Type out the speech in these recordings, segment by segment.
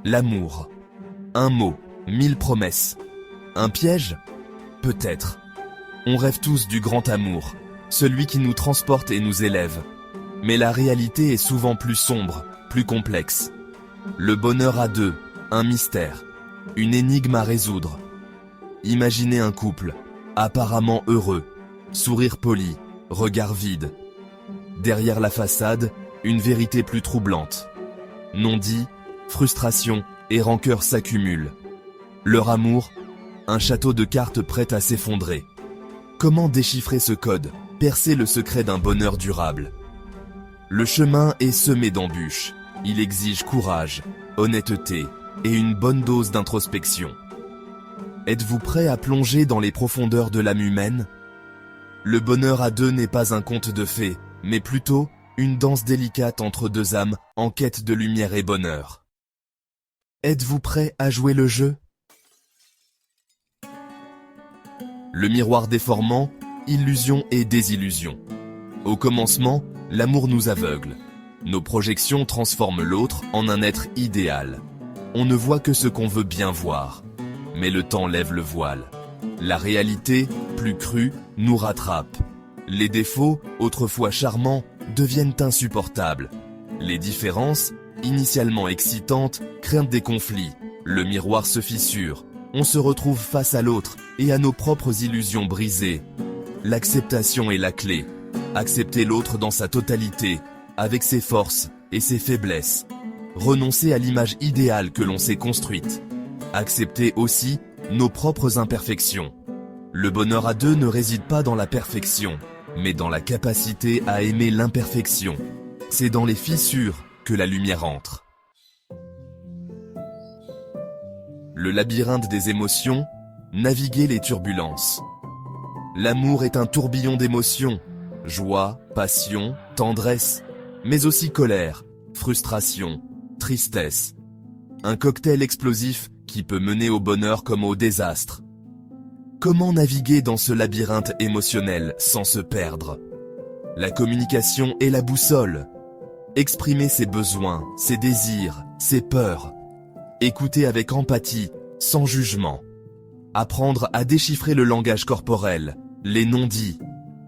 L'amour. Un mot, 1000 promesses. Un piège? Peut-être. On rêve tous du grand amour, celui qui nous transporte et nous élève. Mais la réalité est souvent plus sombre, plus complexe. Le bonheur à deux, un mystère, une énigme à résoudre. Imaginez un couple, apparemment heureux, sourire poli, regard vide. Derrière la façade, une vérité plus troublante. Non-dit, frustration et rancœur s'accumulent. Leur amour, un château de cartes prêt à s'effondrer. Comment déchiffrer ce code, percer le secret d'un bonheur durable? Le chemin est semé d'embûches. Il exige courage, honnêteté et une bonne dose d'introspection. Êtes-vous prêt à plonger dans les profondeurs de l'âme humaine? Le bonheur à deux n'est pas un conte de fées, mais plutôt une danse délicate entre deux âmes en quête de lumière et bonheur. Êtes-vous prêt à jouer le jeu? Le miroir déformant, illusion et désillusion. Au commencement, l'amour nous aveugle. Nos projections transforment l'autre en un être idéal. On ne voit que ce qu'on veut bien voir. Mais le temps lève le voile. La réalité, plus crue, nous rattrape. Les défauts, autrefois charmants, deviennent insupportables. Les différences, initialement excitantes, craignent des conflits. Le miroir se fissure. On se retrouve face à l'autre et à nos propres illusions brisées. L'acceptation est la clé. Accepter l'autre dans sa totalité, avec ses forces et ses faiblesses. Renoncer à l'image idéale que l'on s'est construite. Accepter aussi nos propres imperfections. Le bonheur à deux ne réside pas dans la perfection, mais dans la capacité à aimer l'imperfection. C'est dans les fissures que la lumière entre. Le labyrinthe des émotions, naviguer les turbulences. L'amour est un tourbillon d'émotions, joie, passion, tendresse, mais aussi colère, frustration, tristesse. Un cocktail explosif qui peut mener au bonheur comme au désastre. Comment naviguer dans ce labyrinthe émotionnel sans se perdre? La communication est la boussole. Exprimer ses besoins, ses désirs, ses peurs. Écouter avec empathie, sans jugement. Apprendre à déchiffrer le langage corporel, les non-dits.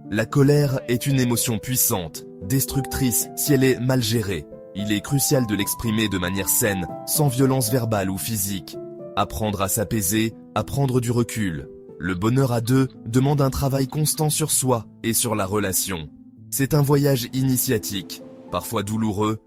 La colère est une émotion puissante, destructrice si elle est mal gérée. Il est crucial de l'exprimer de manière saine, sans violence verbale ou physique. Apprendre à s'apaiser, à prendre du recul. Le bonheur à deux demande un travail constant sur soi et sur la relation. C'est un voyage initiatique, parfois douloureux,